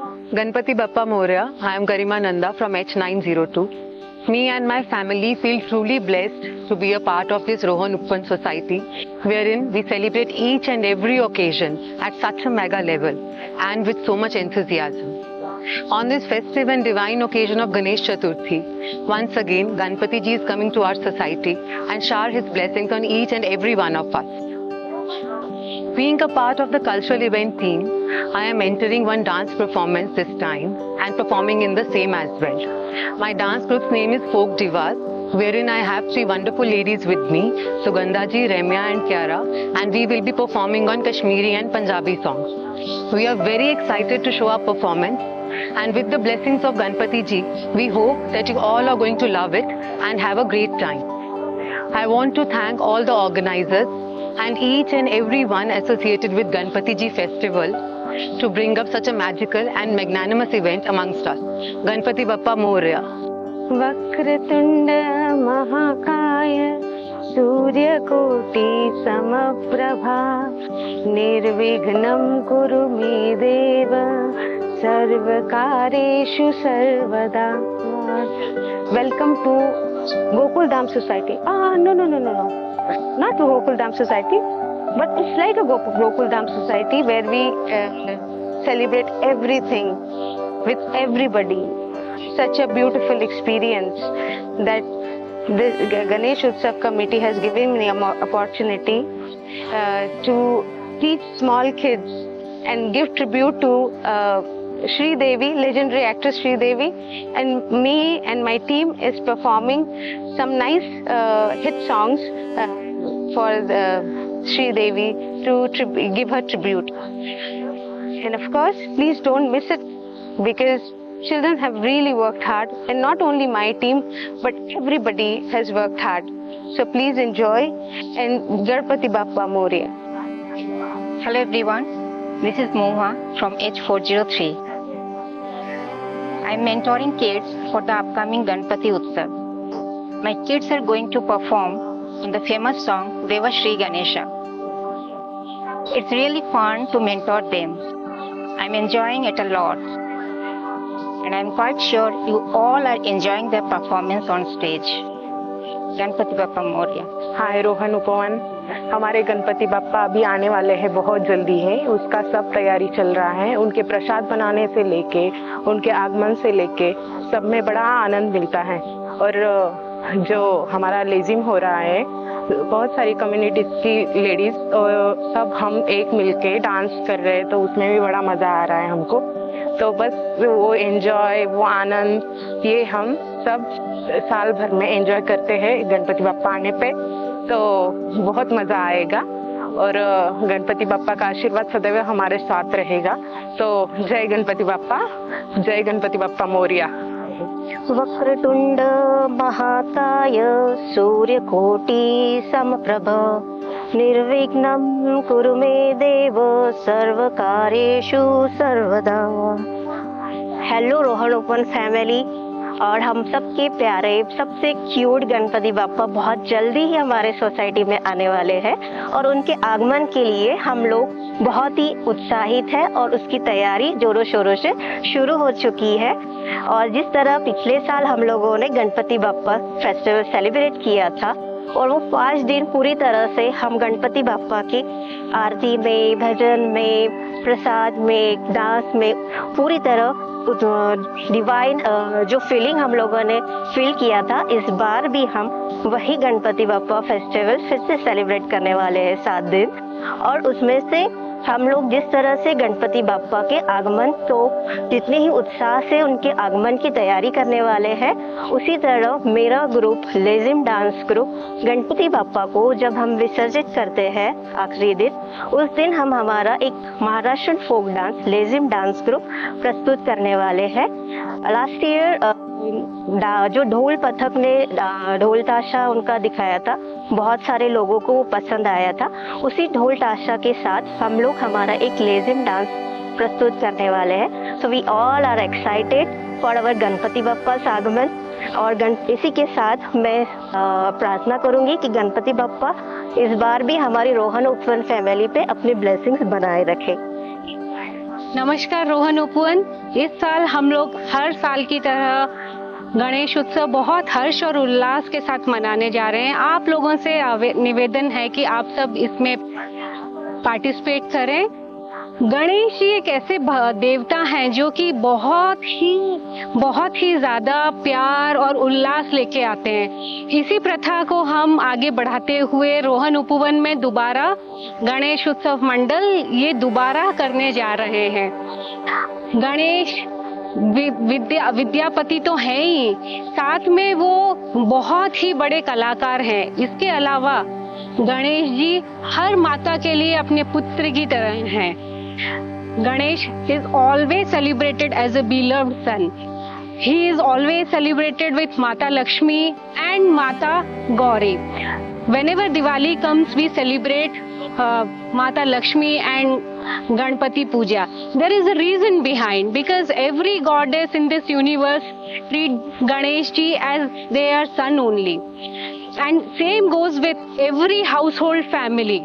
Ganpati Bappa Moria, I am Garima Nanda from H902. Me and my family feel truly blessed to be a part of this Rohan Uppan society, wherein we celebrate each and every occasion at such a mega level and with so much enthusiasm. On this festive and divine occasion of Ganesh Chaturthi, once again Ganpati Ji is coming to our society and shower his blessings on each and every one of us. Being a part of the cultural event team, I am entering one dance performance this time and performing in the same as well. My dance group's name is Folk Divas, wherein I have three wonderful ladies with me, Sugandha Ji, Ramya and Kiara, and we will be performing on Kashmiri and Punjabi songs. We are very excited to show our performance, and with the blessings of Ganpati Ji, we hope that you all are going to love it and have a great time. I want to thank all the organizers and each and every one associated with Ganpati Ji festival to bring up such a magical and magnanimous event amongst us. Ganpati Bappa Moria. Vakratunda महाकाय सूर्यकोटि समप्रभा निर्विघ्नं कुरु मे देव सर्वकारेषु सर्वदा. Welcome to Gokul Dham Society. No. Not Gokul Dham Society, but it's like a Gokul Dham Society where we celebrate everything with everybody. Such a beautiful experience that the Ganesh Utsav committee has given me an opportunity to teach small kids and give tribute to Sri Devi, legendary actress Sri Devi, and me and my team is performing some nice hit songs for Sri Devi to give her tribute. And of course, please don't miss it, because children have really worked hard, and not only my team, but everybody has worked hard. So please enjoy, and Ganpati Bappa Moria. Hello everyone, this is Moha from H403. I am mentoring kids for the upcoming Ganpati Utsav. My kids are going to perform in the famous song Deva Shri Ganesha. It's really fun to mentor them. I'm enjoying it a lot. And I'm quite sure you all are enjoying their performance on stage. Ganpati Bappa Moria. हाय रोहन उपवन. हमारे गणपति बप्पा अभी आने वाले हैं, बहुत जल्दी है. उसका सब तैयारी चल रहा है. उनके प्रसाद बनाने से लेके उनके आगमन से लेके सब में बड़ा आनंद मिलता है. और जो हमारा लेजिम हो रहा है, बहुत सारी कम्युनिटीज की लेडीज सब हम एक मिलके डांस कर रहे हैं, तो उसमें भी बड़ा मजा आ रहा है हमको. तो बस वो एंजॉय, वो आनंद, ये हम सब साल भर में एंजॉय करते हैं गणपति बप्पा आने पे. तो बहुत मजा आएगा और गणपति बप्पा का आशीर्वाद सदैव हमारे साथ रहेगा. तो जय गणपति बप्पा, जय गणपति बप्पा मोरिया. वक्रतुंड महाकाय सूर्यकोटि समप्रभ निर्विघ्नं कुरु मे देव सर्वकार्येषु सर्वदा. हेलो रोहन ओपन फैमिली और हम सबके प्यारे सबसे क्यूट गणपति बाप्पा बहुत जल्दी ही हमारे सोसाइटी में आने वाले हैं, और उनके आगमन के लिए हम लोग बहुत ही उत्साहित हैं और उसकी तैयारी जोरों शोरों से शुरू हो चुकी है. और जिस तरह पिछले साल हम लोगों ने गणपति बाप्पा फेस्टिवल सेलिब्रेट किया था, और वो 5 दिन पूरी तरह से हम गणपति बाप्पा की आरती में, भजन में, प्रसाद में, डांस में पूरी तरह डिवाइन जो फीलिंग हम लोगों ने फील किया था, इस बार भी हम वही गणपति बाप्पा फेस्टिवल फिर से सेलिब्रेट करने वाले हैं 7 दिन. और उसमें से हम लोग जिस तरह से गणपति बाप्पा के आगमन, तो जितने ही उत्साह से उनके आगमन की तैयारी करने वाले हैं, उसी तरह मेरा group lezim dance group Ganpati Bappa को जब हम विसर्जित करते हैं आखिरी दिन, उस दिन हम हमारा एक Maharashtra folk dance lezim dance group प्रस्तुत करने वाले हैं. लास्ट ईयर जो ढोल पथक ने ढोल ताशा उनका दिखाया था, बहुत सारे लोगों को वो पसंद आया था. उसी ढोल ताशा के साथ हम लोग हमारा एक लेजिम डांस प्रस्तुत करने वाले हैं. So we all are excited for our Ganpati Bappa आगमन. और इसी के साथ मैं प्रार्थना करूंगी कि गणपति बप्पा इस बार भी हमारी रोहन उपवन फैमिली पे अपनी ब्लेसिंग्स बनाए रखे. नमस्कार रोहन उपवन। इस साल हम लोग हर साल की तरह गणेश उत्सव बहुत हर्ष और उल्लास के साथ मनाने जा रहे हैं। आप लोगों से निवेदन है कि आप सब इसमें पार्टिसिपेट करें। गणेश जी एक ऐसे देवता हैं जो कि बहुत ही ज्यादा प्यार और उल्लास लेके आते हैं। इसी प्रथा को हम आगे बढ़ाते हुए रोहन उपवन में दोबारा गणेश उत्सव मंडल ये दोबारा करने जा रहे हैं। गणेश विद्यापति तो हैं ही, साथ में वो बहुत ही बड़े कलाकार हैं। इसके अलावा गणेश जी हर माता के लिए अपने पुत्र की तरह हैं। Ganesh is always celebrated as a beloved son. He is always celebrated with Mata Lakshmi and Mata Gauri. Whenever Diwali comes, we celebrate Mata Lakshmi and Ganpati Puja. There is a reason behind, because every goddess in this universe treat Ganesh ji as their son only. And same goes with every household family.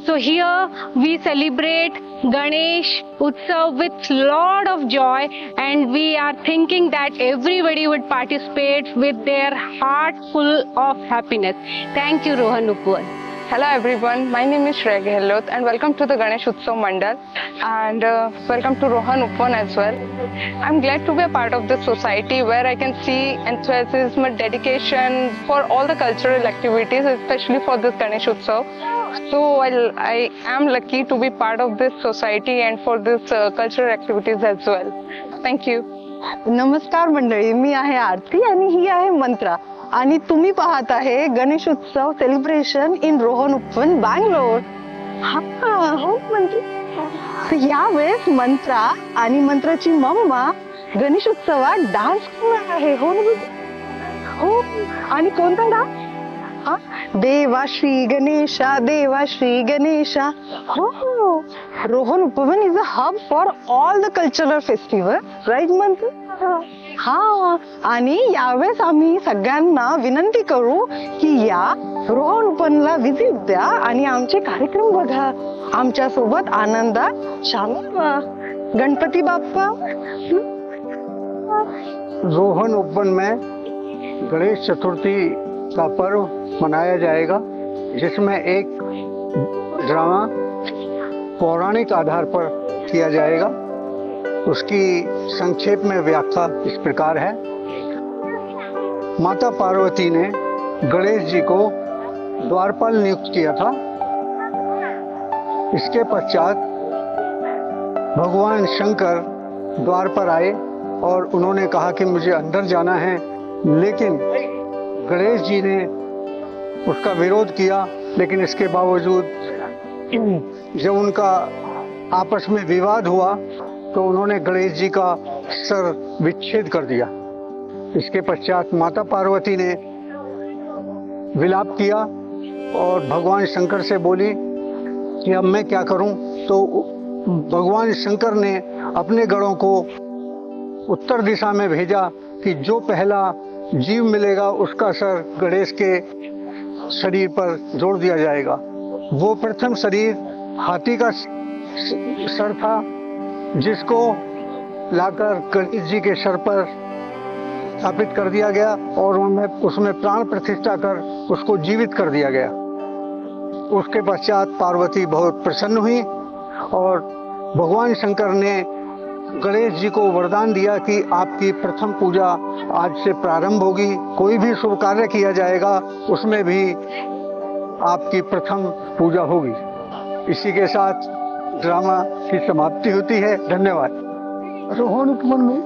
So here we celebrate Ganesh Utsav with lot of joy, and we are thinking that everybody would participate with their heart full of happiness. Thank you, Rohan Upwan. Hello everyone, my name is Shreya Gehlot and welcome to the Ganesh Utsav Mandal and welcome to Rohan Upwan as well. I'm glad to be a part of this society where I can see enthusiasm, dedication for all the cultural activities, especially for this Ganesh Utsav. So I am lucky to be part of this society and for this cultural activities as well. Thank you. नमस्कार मंडळी, मी आहे आरती आणि ही आहे मंत्रा आणि तुम्ही पाहत आहे गणेश उत्सव सेलिब्रेशन इन रोहन उपवन बँगलोर. हो मंत्री, यावेळेस मंत्रा आणि मंत्राची मम्मा गणेश उत्सवात डान्स करणार आहे. हो ना? हो, आणि कोणता डान्स? देवा श्री गणेशा, देवा श्री गणेशा. हो, Rohan Upvan is a hub for all the cultural festival, right मंत्री? हा, आणि यावेळेस आम्ही सगळ्यांना विनंती करू की या रोहन उपवनला व्हिजिट द्या आणि आमचे कार्यक्रम बघा. आमच्या सोबत आनंदात शामिल व्हा. गणपती बाप्पा. रोहन उपवन में गणेश चतुर्थी का पर्व मनाया जाएगा, जिसमें एक ड्रामा पौराणिक आधार पर किया जाएगा. उसकी संक्षेप में व्याख्या इस प्रकार है. माता पार्वती ने गणेश जी को द्वारपाल नियुक्त किया था. इसके पश्चात भगवान शंकर द्वार पर आए और उन्होंने कहा कि मुझे अंदर जाना है, लेकिन गणेश जी ने उसका विरोध किया. लेकिन इसके बावजूद जब उनका आपस में विवाद हुआ तो उन्होंने गणेश जी का सर विच्छेद कर दिया. इसके पश्चात माता पार्वती ने विलाप किया और भगवान शंकर से बोली कि अब मैं क्या करूं. तो भगवान शंकर ने अपने गणों को उत्तर दिशा में भेजा कि जो पहला जीव मिलेगा उसका सर गणेश के शरीर पर जोड़ दिया जाएगा. वो प्रथम शरीर हाथी का सर था, जिसको लाकर गणेश जी के सर पर स्थापित कर दिया गया और उसमें प्राण प्रतिष्ठा कर उसको जीवित कर दिया गया. उसके पश्चात पार्वती बहुत प्रसन्न हुई और भगवान शंकर ने गणेश जी को वरदान दिया कि आपकी प्रथम पूजा आज से प्रारंभ होगी. कोई भी शुभ कार्य किया जाएगा उसमें भी आपकी प्रथम पूजा होगी. इसी के साथ ड्रामा की समाप्ति होती है. धन्यवाद. रोहन उपवन में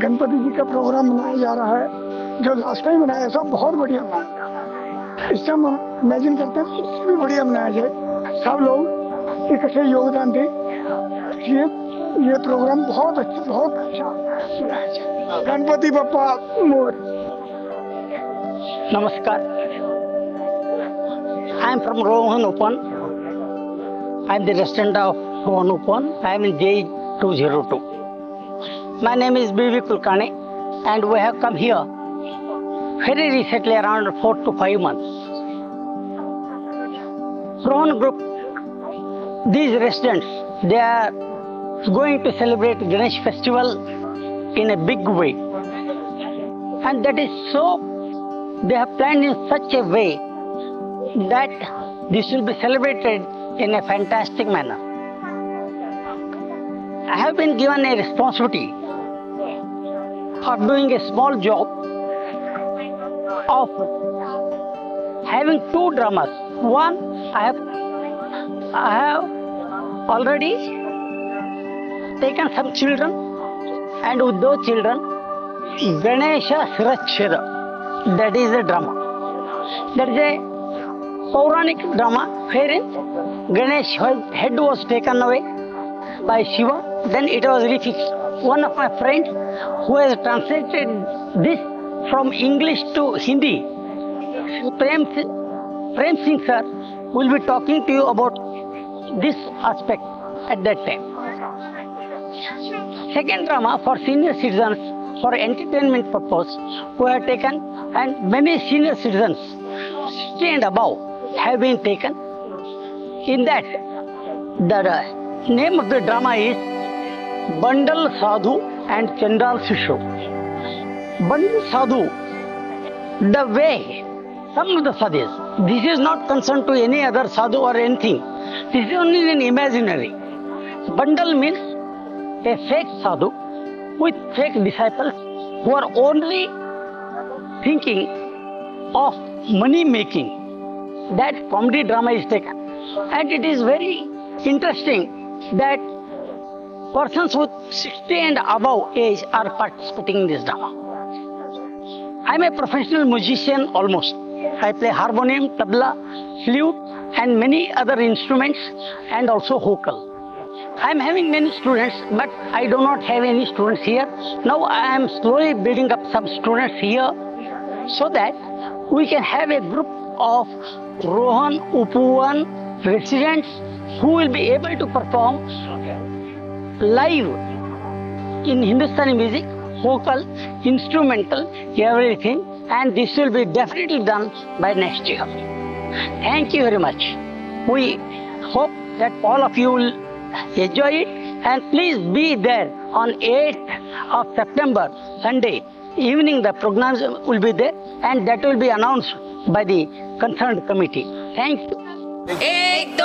गणपति जी का प्रोग्राम मनाया जा रहा है. जो लास्ट टाइम मनाया सब बहुत बढ़िया मनाया. इस टाइम हम इमेजिन करते हैं इससे भी बढ़िया मनाया जाए. सब लोग इकट्ठे योगदान दें. ये प्रोग्राम बहुत अच्छा मनाया जाए. गणपति बप्पा मोर. नमस्कार. I am from Rohan Upwan. I am the resident of Rohan Upwan. I am in J202. My name is B.V. Kulkarni and we have come here very recently, around 4 to 5 months. Rohan group, these residents, they are going to celebrate Ganesh festival in a big way. And that is so, they have planned in such a way that this will be celebrated in a fantastic manner. I have been given a responsibility of doing a small job of having two dramas. One, I have already taken some children, and with those children, Ganesha Sirachcheda, that is a drama. That is a Puranic drama wherein Ganesh head was taken away by Shiva, then it was refixed. One of my friends who has translated this from English to Hindi, Prem Singh sir, will be talking to you about this aspect at that time. Second drama for senior citizens for entertainment purpose we have taken, and many senior citizens 60 and above have been taken. In that, the name of the drama is Bandal Sadhu and Chandal Sishu. Bandal Sadhu, the way some of the sadhus, this is not concerned to any other sadhu or anything. This is only an imaginary. Bandal means a fake sadhu with fake disciples who are only thinking of money making. That comedy drama is taken. And it is very interesting that persons with 60 and above age are participating in this drama. I am a professional musician almost. I play harmonium, tabla, flute and many other instruments and also vocal. I am having many students, but I do not have any students here. Now I am slowly building up some students here so that we can have a group of Rohan Upvan residents who will be able to perform live in Hindustani music, vocal, instrumental, everything, and this will be definitely done by next year. Thank you very much. We hope that all of you will enjoy it, and please be there on 8th of September, Sunday evening. The programs will be there, and that will be announced by the concerned committee. Thank you. 1, 2